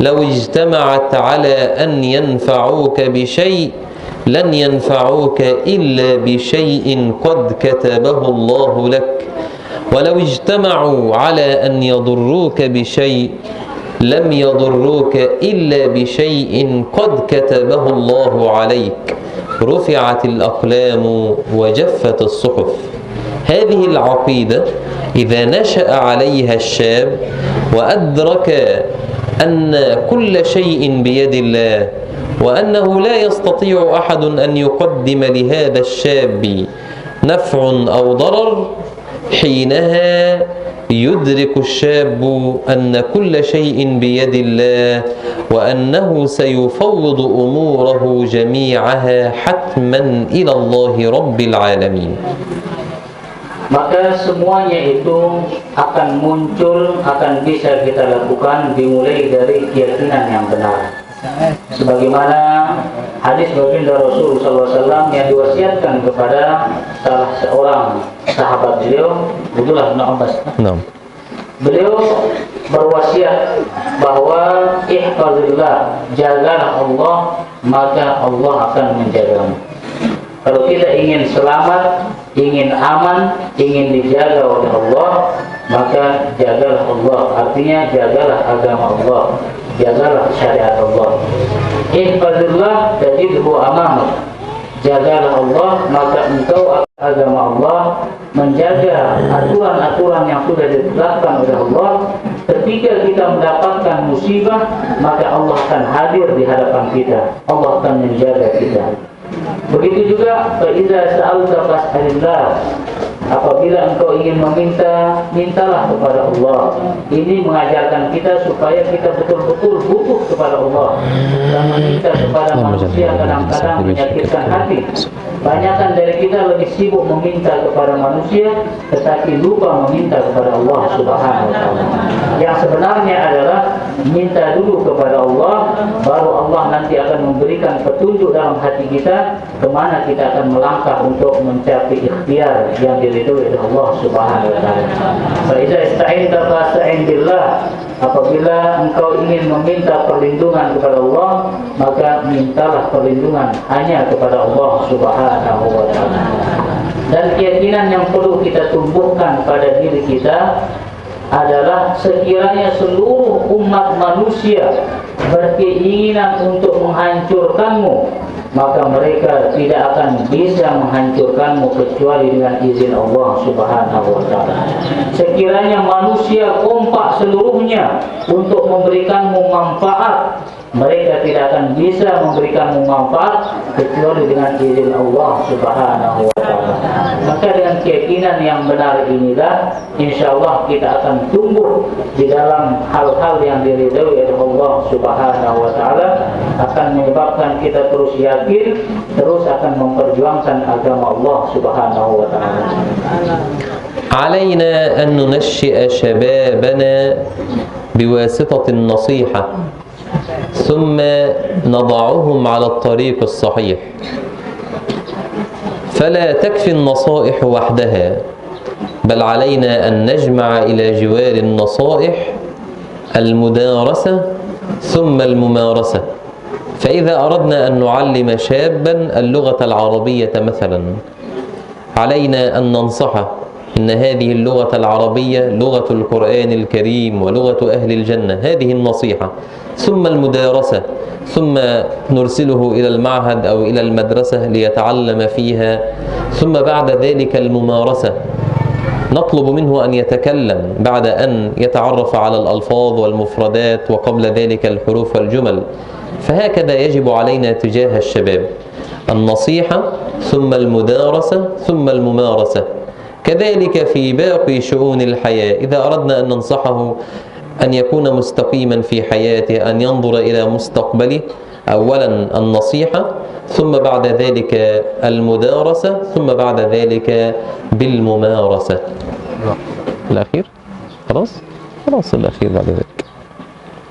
لو اجتمعت على أن ينفعوك بشيء لن ينفعوك إلا بشيء قد كتبه الله لك، ولو اجتمعوا على أن يضروك بشيء لم يضروك إلا بشيء قد كتبه الله عليك، رفعت الأقلام وجفت الصحف. هذه العقيدة إذا نشأ عليها الشاب وأدرك أن كل شيء بيد الله، وأنه لا يستطيع أحد أن يقدم لهذا الشاب نفع أو ضرر، حينها يدرك الشاب أن كل شيء بيد الله، وأنه سيفوض أموره جميعها حتما إلى الله رب العالمين. Maka semuanya itu akan muncul, akan bisa kita lakukan dimulai dari keyakinan yang benar. Sebagaimana hadis baginda Rasul SAW yang diwasiatkan kepada salah seorang sahabat beliau, Abdullah bin Abbas. Beliau berwasiat bahwa ihfazillah, jagalah Allah, maka Allah akan menjagamu. Kalau kita ingin selamat, ingin aman, ingin dijaga oleh Allah, maka jagalah Allah. Artinya jagalah agama Allah, jagalah syariat Allah. Ihfazillah tajidhu amamak. Jagalah Allah, maka engkau agama Allah, menjaga aturan-aturan yang sudah ditetapkan oleh Allah. Ketika kita mendapatkan musibah, maka Allah akan hadir di hadapan kita. Allah akan menjaga kita. Begitu juga faiza sa'alta fas'alillah. Apabila engkau ingin meminta, mintalah kepada Allah. Ini mengajarkan kita supaya kita betul-betul butuh kepada Allah. Dan meminta kepada manusia kadang-kadang menyakitkan hati. Banyakan dari kita lebih sibuk meminta kepada manusia, tetapi lupa meminta kepada Allah Subhanahu wa Ta'ala. Yang sebenarnya adalah minta dulu kepada Allah, baru Allah nanti akan memberikan petunjuk dalam hati kita kemana kita akan melangkah untuk mencapai ikhtiar yang diridhoi oleh Allah Subhanahu wa Ta'ala. Fa iza ista'inta fasta'in billah. Apabila engkau ingin meminta perlindungan kepada Allah, maka mintalah perlindungan hanya kepada Allah Subhanahu wa Ta'ala. Dan keyakinan yang perlu kita tumbuhkan pada diri kita adalah sekiranya seluruh umat manusia berkeinginan untuk menghancurkanmu, maka mereka tidak akan bisa menghancurkanmu kecuali dengan izin Allah Subhanahu wa Ta'ala. Sekiranya manusia kompak seluruhnya untuk memberikanmu manfaat, mereka tidak akan bisa memberikanmu manfaat kecuali dengan izin Allah Subhanahu wa Ta'ala. Maka dengan keyakinan yang benar inilah, insya Allah kita akan tumbuh di dalam hal-hal yang diridhoi oleh Allah Subhanahu wa Ta'ala, akan menyebabkan kita terus yakin, terus akan memperjuangkan agama Allah Subhanahu wa Ta'ala. علينا أن ننشئ شبابنا بواسطة النصيحة ثم نضعهم على الطريق الصحيح، فلا تكفي النصائح وحدها، بل علينا أن نجمع إلى جوار النصائح المدارسة ثم الممارسة. فإذا أردنا أن نعلم شابا اللغة العربية مثلا، علينا أن ننصحه إن هذه اللغة العربية لغة القرآن الكريم ولغة أهل الجنة، هذه النصيحة، ثم المدارسة، ثم نرسله إلى المعهد أو إلى المدرسة ليتعلم فيها، ثم بعد ذلك الممارسة، نطلب منه أن يتكلم بعد أن يتعرف على الألفاظ والمفردات وقبل ذلك الحروف والجمل. فهكذا يجب علينا تجاه الشباب، النصيحة ثم المدارسة ثم الممارسة. كذلك في باقي شؤون الحياة، إذا أردنا أن ننصحه أن يكون مستقيما في حياته، أن ينظر إلى مستقبله، أولا النصيحة ثم بعد ذلك المدارسة ثم بعد ذلك بالممارسة. الأخير خلاص الأخير بعد ذلك.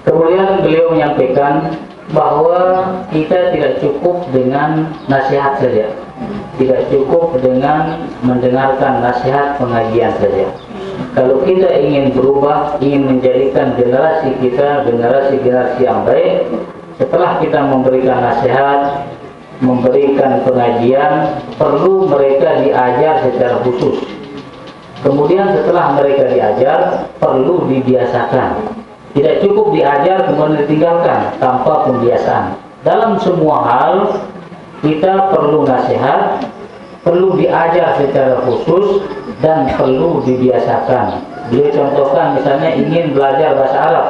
Kemudian beliau menyampaikan bahwa kita tidak cukup dengan nasihat saja, tidak cukup dengan mendengarkan nasihat pengajian saja. Kalau kita ingin berubah, ingin menjadikan generasi kita generasi yang baik, setelah kita memberikan nasihat, memberikan pengajian, perlu mereka diajar secara khusus. Kemudian setelah mereka diajar, perlu dibiasakan. Tidak cukup diajar kemudian ditinggalkan tanpa pembiasaan. Dalam semua hal kita perlu nasihat, perlu diajar secara khusus, dan perlu dibiasakan. Beliau contohkan misalnya ingin belajar bahasa Arab.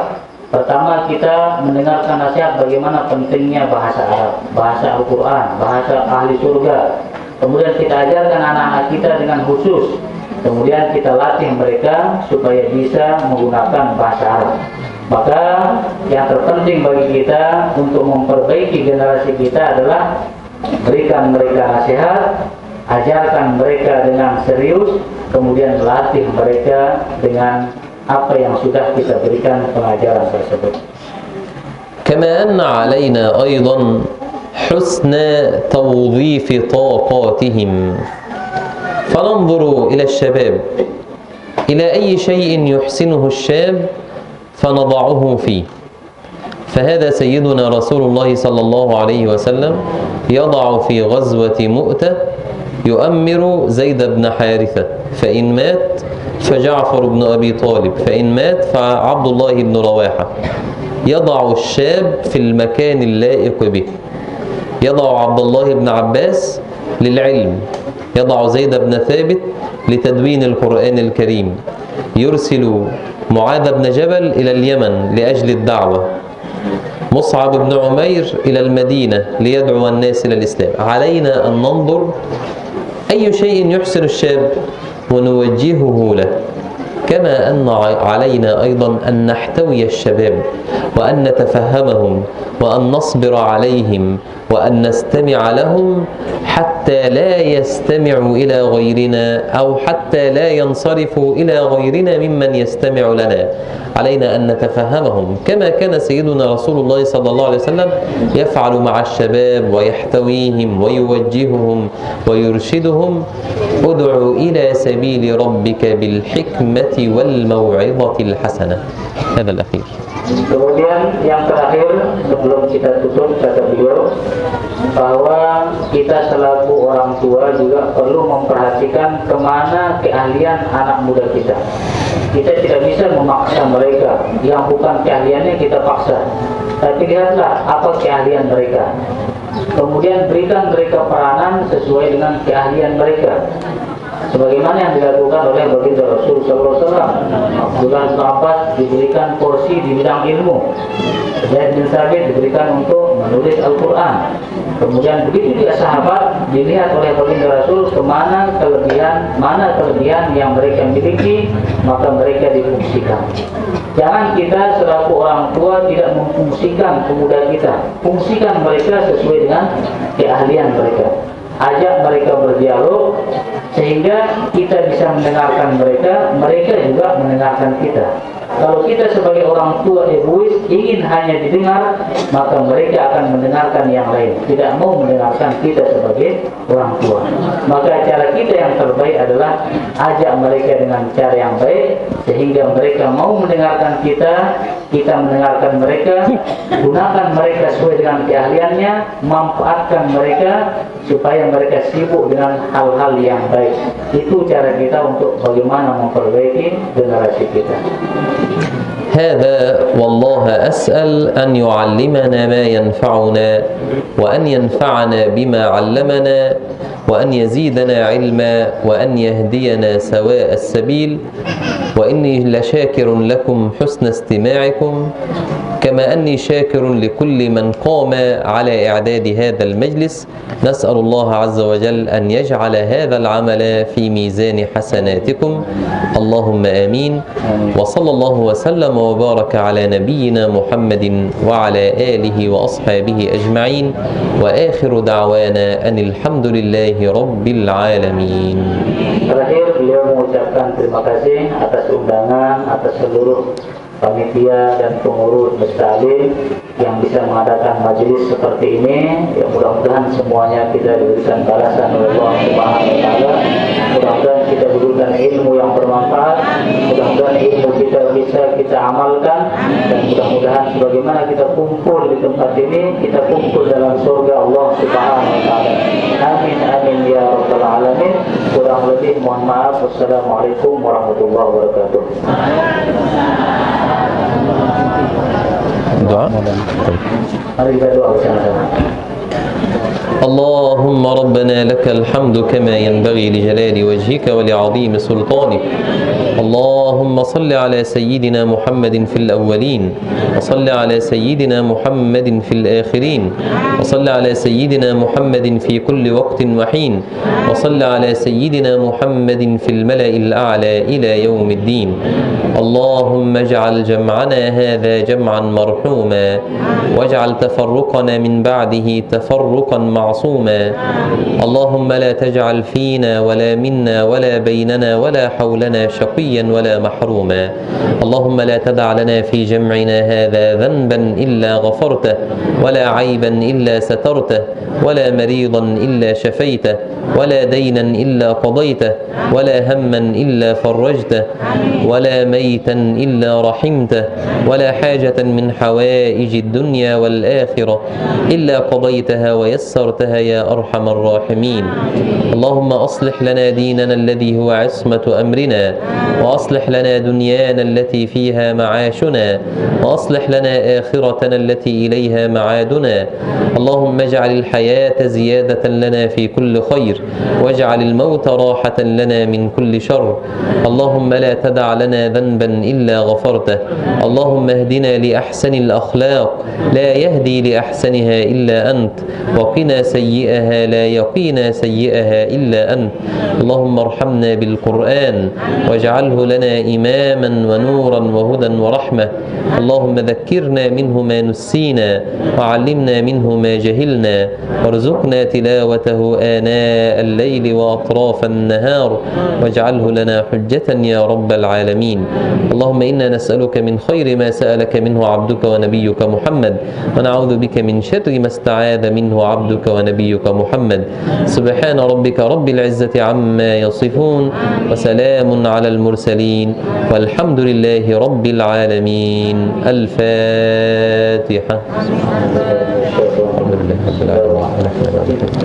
Pertama kita mendengarkan nasihat bagaimana pentingnya bahasa Arab, bahasa Al-Quran, bahasa ahli surga. Kemudian kita ajarkan anak-anak kita dengan khusus. Kemudian kita latih mereka supaya bisa menggunakan bahasa Arab. Maka yang terpenting bagi kita untuk memperbaiki generasi kita adalah berikan mereka nasihat, ajarkan mereka dengan serius, kemudian latih mereka dengan apa yang sudah kita berikan pengajaran tersebut. كما أن علينا أيضا حسن توظيف طاقاتهم، فننظر إلى الشباب، إلى أي شيء يحسنه الشاب فنضعه فيه. فهذا سيدنا رسول الله صلى الله عليه وسلم يضع في غزوة مؤتة يؤمر زيد بن حارثة، فإن مات فجعفر بن أبي طالب، فإن مات فعبد الله بن رواحة. يضع الشاب في المكان اللائق به، يضع عبد الله بن عباس للعلم، يضع زيد بن ثابت لتدوين القرآن الكريم، يرسل معاذ بن جبل إلى اليمن لأجل الدعوة، مصعب بن عمير إلى المدينة ليدعو الناس إلى الإسلام. علينا أن ننظر أي شيء يحسن الشاب ونوجهه له، كما أن علينا أيضا أن نحتوي الشباب وأن نتفهمهم وأن نصبر عليهم وأن نستمع لهم حتى لا يستمعوا إلى غيرنا أو حتى لا ينصرفوا إلى غيرنا ممن يستمع لنا. علينا أن نتفهمهم كما كان سيدنا رسول الله صلى الله عليه وسلم يفعل مع الشباب ويحتويهم ويوجههم ويرشدهم. ادع إلى سبيل ربك بالحكمة والموعظة الحسنة. هذا الأخير. Kemudian yang terakhir sebelum kita tutup kata beliau, bahwa kita selaku orang tua juga perlu memperhatikan kemana keahlian anak muda kita. Kita tidak bisa memaksa mereka, yang bukan keahliannya kita paksa. Tapi lihatlah apa keahlian mereka. Kemudian berikan mereka peranan sesuai dengan keahlian mereka. Sebagaimana yang dilakukan oleh baginda Rasul SAW. Abdullah bin Abbas diberikan porsi di bidang ilmu, Zaid bin Thabit diberikan untuk menulis Al-Quran. Kemudian begitu juga sahabat dilihat oleh baginda Rasul mana kelebihan yang mereka miliki, maka mereka difungsikan. Jangan kita selaku orang tua tidak memfungsikan pemuda kita. Fungsikan mereka sesuai dengan keahlian mereka. Ajak mereka berdialog sehingga kita bisa mendengarkan mereka, mereka juga mendengarkan kita. Kalau kita sebagai orang tua egois ingin hanya didengar, maka mereka akan mendengarkan yang lain, tidak mau mendengarkan kita sebagai orang tua. Maka cara kita yang terbaik adalah ajak mereka dengan cara yang baik sehingga mereka mau mendengarkan kita mendengarkan mereka, gunakan mereka sesuai dengan keahliannya, manfaatkan mereka supaya mereka sibuk dengan hal-hal yang baik. Itu cara kita untuk bagaimana memperbaiki generasi kita. هذا والله أسأل أن يعلمنا ما ينفعنا وأن ينفعنا بما علمنا وأن يزيدنا علما وأن يهدينا سواء السبيل وإني لشاكر لكم حسن استماعكم كما أني شاكر لكل من قام على إعداد هذا المجلس. نسأل الله عز وجل أن يجعل هذا العمل في ميزان حسناتكم اللهم آمين. وصلى الله وسلم وبارك على نبينا محمد وعلى آله وأصحابه أجمعين وآخر دعوانا أن الحمد لله رب العالمين. Terakhir beliau mengucapkan terima kasih atas undangan, atas seluruh panitia dan pengurus Muslim yang bisa mengadakan majelis seperti ini. Ya, mudah-mudahan semuanya kita diberikan balasan oleh Allah Subhanahu wa taala. Mudah-mudahan kita diberikan ilmu yang bermanfaat. Mudah-mudahan ilmu kita bisa kita amalkan, dan mudah-mudahan sebagaimana kita kumpul di tempat ini, kita kumpul dalam surga Allah Subhanahu wa taala. Amin amin ya rabbal alamin. Kurang lebih mohon maaf. Wassalamualaikum warahmatullahi wabarakatuh. دعاء. Mari kita doa bersama-sama. اللهم ربنا لك الحمد كما ينبغي لجلال وجهك ولعظيم سلطانك. اللهم صل على سيدنا محمد في الأولين وصل على سيدنا محمد في الآخرين وصل على سيدنا محمد في كل وقت وحين وصل على سيدنا محمد في الملأ الأعلى إلى يوم الدين. اللهم اجعل جمعنا هذا جمعا مرحوما واجعل تفرقنا من بعده تفرقا معصوما. اللهم لا تجعل فينا ولا منا ولا بيننا ولا حولنا شقيا ولا محروما. اللهم لا تدع لنا في جمعنا هذا ذنبا إلا غفرته ولا عيبا إلا سترته ولا مريضا إلا شفيته ولا دينا إلا قضيته ولا هما إلا فرجته ولا ميتا إلا رحمته ولا حاجة من حوائج الدنيا والآخرة إلا قضيتها ويسرتها يا أرحم الراحمين. اللهم أصلح لنا ديننا الذي هو عصمة أمرنا وأصلح لنا دنيانا التي فيها معاشنا وأصلح لنا آخرتنا التي إليها معادنا. اللهم اجعل الحياة زيادة لنا في كل خير واجعل الموت راحة لنا من كل شر. اللهم لا تدع لنا ذنبا إلا غفرته. اللهم اهدنا لأحسن الأخلاق لا يهدي لأحسنها إلا أنت وقنا سيئها لا يقينا سيئها إلا أنت. اللهم ارحمنا بالقرآن واجعله لنا إماما ونورا وهدى ورحمة. اللهم ذكرنا منه ما نسينا وعلمنا منه ما جهلنا وارزقنا تلاوته آناء الليل وأطراف النهار واجعله لنا حجة يا رب العالمين. اللهم إنا نسألك من خير ما سألك منه عبدك ونبيك محمد ونعوذ بك من شر ما استعاذ منه عبدك ونبيك محمد. سبحان ربك رب العزة عما يصفون وسلام على المرسلين والحمد لله رب العالمين. الفاتحة. لله رب العالمين.